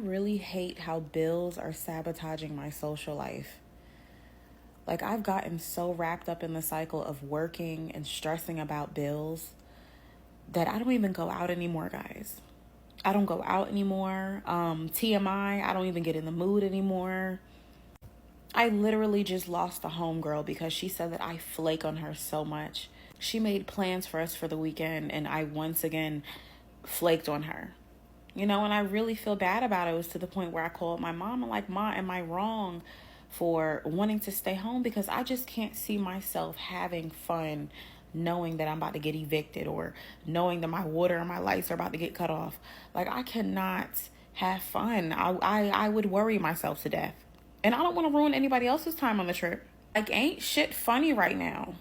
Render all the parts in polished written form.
really hate how bills are sabotaging my social life. Like, I've gotten so wrapped up in the cycle of working and stressing about bills that I don't even go out anymore, guys. I don't go out anymore. TMI, I don't even get in the mood anymore. I literally just lost a homegirl because she said that I flake on her so much. She made plans for us for the weekend, and I once again flaked on her. And I really feel bad about it. It was to the point where I called my mom and like, Ma, am I wrong for wanting to stay home? Because I just can't see myself having fun knowing that I'm about to get evicted, or knowing that my water and my lights are about to get cut off. Like, I cannot have fun. I would worry myself to death. And I don't want to ruin anybody else's time on the trip. Like, ain't shit funny right now.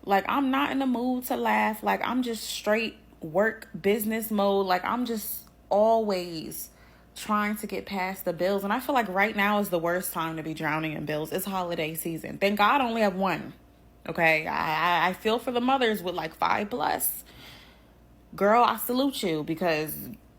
Like, I'm not in the mood to laugh. Like, I'm just straight work business mode. Like, I'm just always trying to get past the bills. And I feel like right now is the worst time to be drowning in bills. It's holiday season. Thank God I only have one. Okay, I feel for the mothers with like 5+. Girl, I salute you, because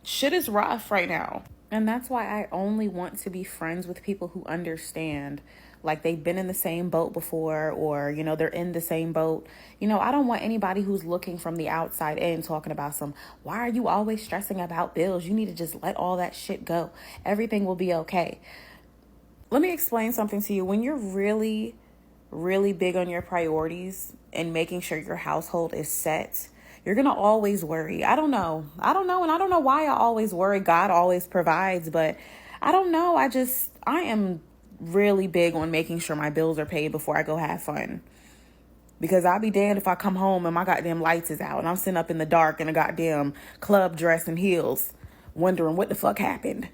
shit is rough right now. And that's why I only want to be friends with people who understand. Like, they've been in the same boat before, or, they're in the same boat. I don't want anybody who's looking from the outside in talking about why are you always stressing about bills? You need to just let all that shit go. Everything will be okay. Let me explain something to you. When you're really, really big on your priorities and making sure your household is set, you're going to always worry. I don't know. And I don't know why I always worry. God always provides, but I don't know. I am really big on making sure my bills are paid before I go have fun. Because I'll be damned if I come home and my goddamn lights is out and I'm sitting up in the dark in a goddamn club dress and heels wondering what the fuck happened.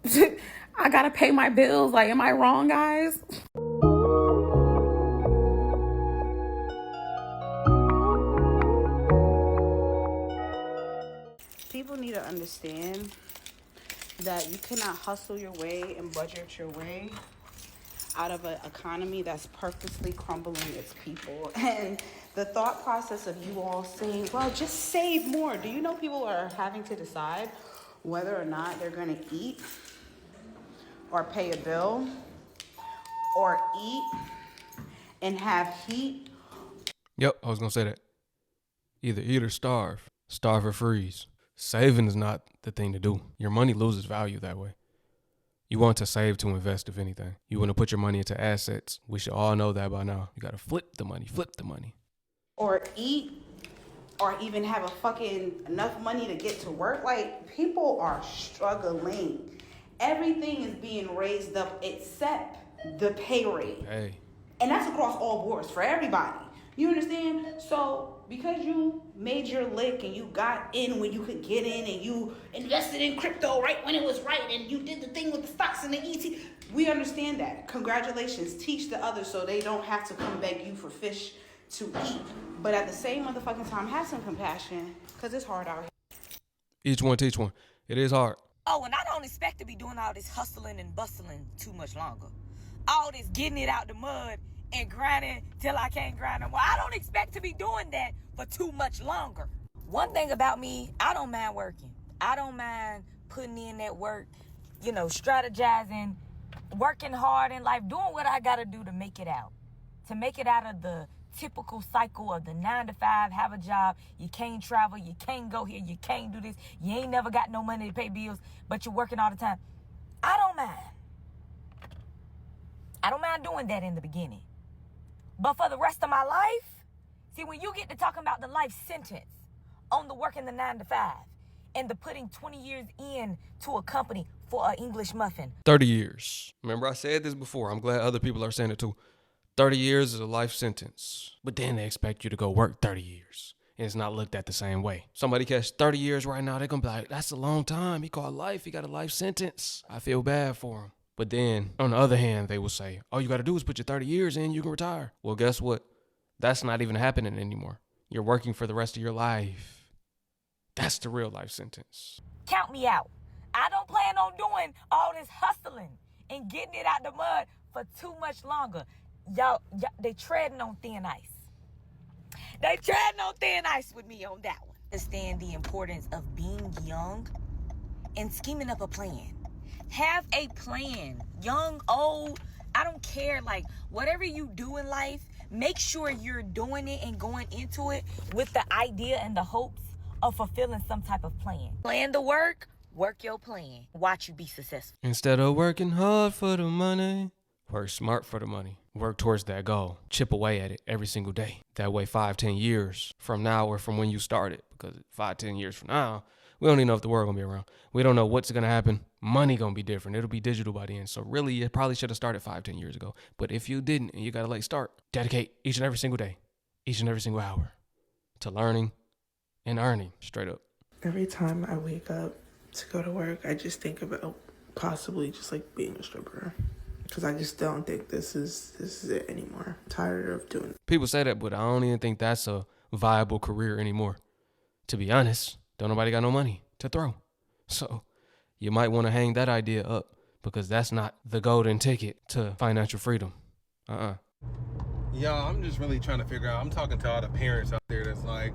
I gotta pay my bills. Like, am I wrong, guys? People need to understand that you cannot hustle your way and budget your way out of an economy that's purposely crumbling its people. And the thought process of you all saying, well, just save more. Do you know people are having to decide whether or not they're going to eat or pay a bill or eat and have heat? Yep, I was going to say that. Either eat or starve. Starve or freeze. Saving is not the thing to do. Your money loses value that way. You want to save to invest, if anything. You want to put your money into assets. We should all know that by now. You got to flip the money. Or eat, or even have enough money to get to work. Like, people are struggling. Everything is being raised up except the pay rate. Hey. And that's across all boards for everybody. You understand? So because you made your lick and you got in when you could get in, and you invested in crypto right when it was right, and you did the thing with the stocks and the ET, we understand that. Congratulations. Teach the others so they don't have to come beg you for fish to eat. But at the same motherfucking time, have some compassion, because it's hard out here. Each one teach one. It is hard. Oh, and I don't expect to be doing all this hustling and bustling too much longer. All this getting it out the mud and grinding till I can't grind no more. I don't expect to be doing that for too much longer. One thing about me, I don't mind working. I don't mind putting in that work, strategizing, working hard in life, doing what I gotta do to make it out. To make it out of the typical cycle of the 9 to 5, have a job, you can't travel, you can't go here, you can't do this, you ain't never got no money to pay bills, but you're working all the time. I don't mind. I don't mind doing that in the beginning. But for the rest of my life, see, when you get to talking about the life sentence on the working the 9 to 5 and the putting 20 years in to a company for an English muffin. 30 years. Remember, I said this before. I'm glad other people are saying it too. 30 years is a life sentence. But then they expect you to go work 30 years. And it's not looked at the same way. Somebody catch 30 years right now, they're going to be like, that's a long time. He called life. He got a life sentence. I feel bad for him. But then, on the other hand, they will say, all you got to do is put your 30 years in, you can retire. Well, guess what? That's not even happening anymore. You're working for the rest of your life. That's the real life sentence. Count me out. I don't plan on doing all this hustling and getting it out the mud for too much longer. Y'all, they treading on thin ice. They treading on thin ice with me on that one. Understand the importance of being young and scheming up a plan. Have a plan. Young, old, I don't care. Like, whatever you do in life, make sure you're doing it and going into it with the idea and the hopes of fulfilling some type of plan. Plan the work your plan. Watch you be successful. Instead of working hard for the money, work smart for the money. Work towards that goal. Chip away at it every single day. That way 5-10 years from now or from when you started, because 5-10 years from now, we don't even know if the world gonna be around. We don't know what's gonna happen. Money gonna be different. It'll be digital by the end. So really, you probably should have started 5-10 years ago. But if you didn't and you got a late start, dedicate each and every single day, each and every single hour to learning and earning, straight up. Every time I wake up to go to work, I just think about possibly just like being a stripper. Because I just don't think this is it anymore. I'm tired of doing it. People say that, but I don't even think that's a viable career anymore. To be honest, don't nobody got no money to throw. So you might want to hang that idea up, because that's not the golden ticket to financial freedom. Y'all, I'm just really trying to figure out. I'm talking to all the parents out there that's like,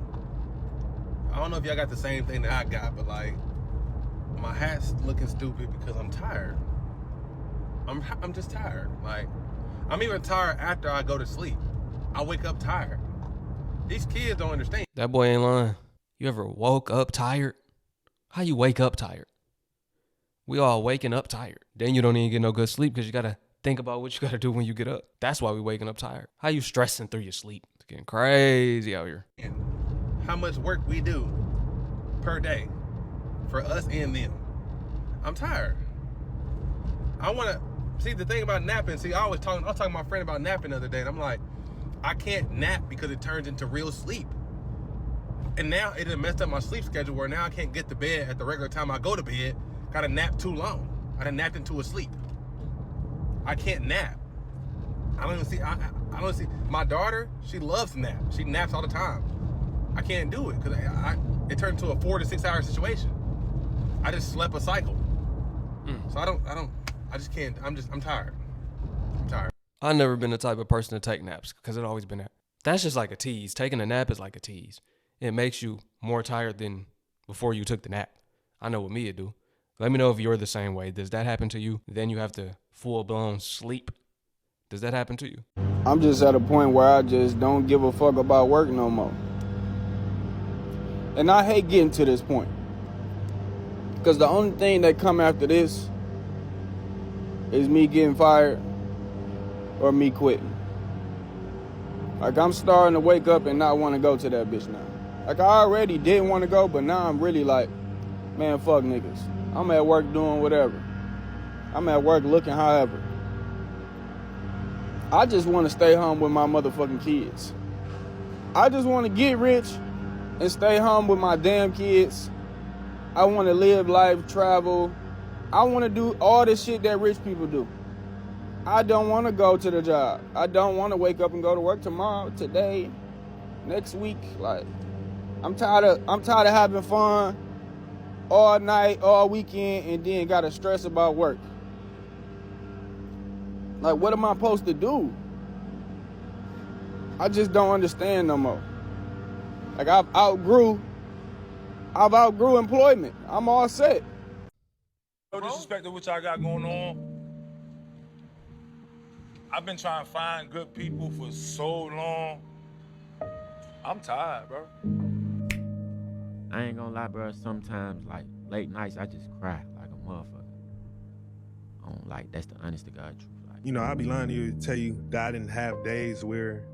I don't know if y'all got the same thing that I got, but like, my hat's looking stupid because I'm tired. I'm just tired. Like, I'm even tired after I go to sleep. I wake up tired. These kids don't understand. That boy ain't lying. You ever woke up tired? How you wake up tired? We all waking up tired. Then you don't even get no good sleep because you got to think about what you got to do when you get up. That's why we waking up tired. How you stressing through your sleep? It's getting crazy out here. And how much work we do per day for us and them. I'm tired. I want to see the thing about napping. See, I was talking to my friend about napping the other day, and I'm like, I can't nap because it turns into real sleep. And now it done messed up my sleep schedule where now I can't get to bed at the regular time I go to bed. Got to nap too long. I done napped into a sleep. I can't nap. I don't even see. My daughter, she loves to nap. She naps all the time. I can't do it because it turned into a 4 to 6 hour situation. I just slept a cycle. So I just can't. I'm tired. I'm tired. I've never been the type of person to take naps because it always been that. That's just like a tease. Taking a nap is like a tease. It makes you more tired than before you took the nap. I know what me it do. Let me know if you're the same way. Does that happen to you? Then you have to full-blown sleep. Does that happen to you? I'm just at a point where I just don't give a fuck about work no more. And I hate getting to this point. Because the only thing that come after this is me getting fired or me quitting. Like, I'm starting to wake up and not want to go to that bitch now. Like, I already didn't want to go, but now I'm really like, man, fuck niggas. I'm at work doing whatever. I'm at work looking however. I just want to stay home with my motherfucking kids. I just want to get rich and stay home with my damn kids. I want to live life, travel. I want to do all the shit that rich people do. I don't want to go to the job. I don't want to wake up and go to work tomorrow, today, next week. Like, I'm tired of having fun all night, all weekend, and then gotta stress about work. Like, what am I supposed to do? I just don't understand no more. Like, I've outgrew employment. I'm all set. No disrespect to what y'all got going on. I've been trying to find good people for so long. I'm tired, bro. I ain't gonna lie, bro. Sometimes, like, late nights, I just cry like a motherfucker. I don't like, that's the honest to God truth. Like, you know, I'd be lying to you to tell you that I didn't have days where,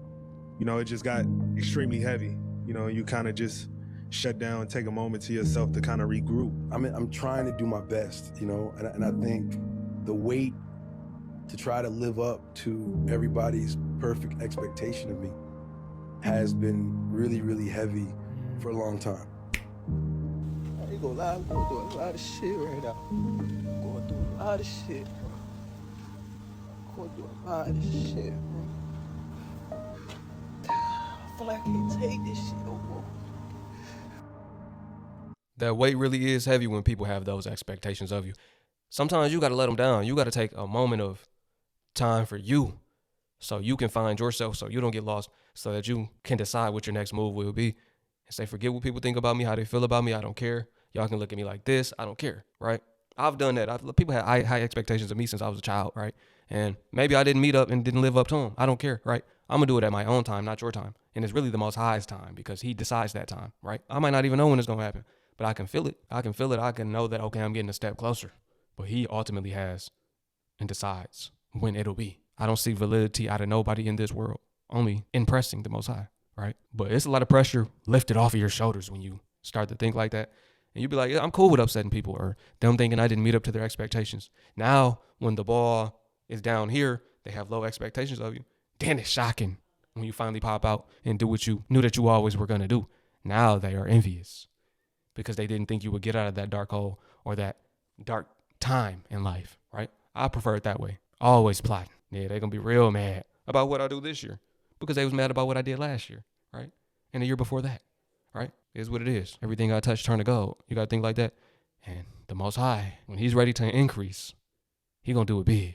you know, it just got extremely heavy. You know, you kind of just shut down and take a moment to yourself to kind of regroup. I'm trying to do my best, you know, and I think the weight to try to live up to everybody's perfect expectation of me has been really, really heavy for a long time. I ain't gonna lie, I'm going through a lot of shit right now. I'm going through a lot of shit, bro. I'm going through a lot of shit, bro. I feel like I can't take this shit no more. That weight really is heavy when people have those expectations of you. Sometimes you got to let them down. You got to take a moment of time for you so you can find yourself, so you don't get lost, so that you can decide what your next move will be. And say, forget what people think about me, how they feel about me. I don't care. Y'all can look at me like this. I don't care, right? I've done that. People had high expectations of me since I was a child, right? And maybe I didn't meet up and didn't live up to them. I don't care, right? I'm going to do it at my own time, not your time. And it's really the Most High's time because he decides that time, right? I might not even know when it's going to happen, but I can feel it. I can know that, okay, I'm getting a step closer. But he ultimately has and decides when it'll be. I don't see validity out of nobody in this world, only impressing the Most High, right? But it's a lot of pressure lifted off of your shoulders when you start to think like that. And you be like, yeah, I'm cool with upsetting people or them thinking I didn't meet up to their expectations. Now, when the ball is down here, they have low expectations of you. Damn, it's shocking when you finally pop out and do what you knew that you always were going to do. Now they are envious because they didn't think you would get out of that dark hole or that dark time in life, right? I prefer it that way. Always plotting. Yeah, they're going to be real mad about what I do this year because they was mad about what I did last year, right? And the year before that, right? It is what it is. Everything I touch turn to gold. You got to think like that. And the Most High, when he's ready to increase, he going to do it big.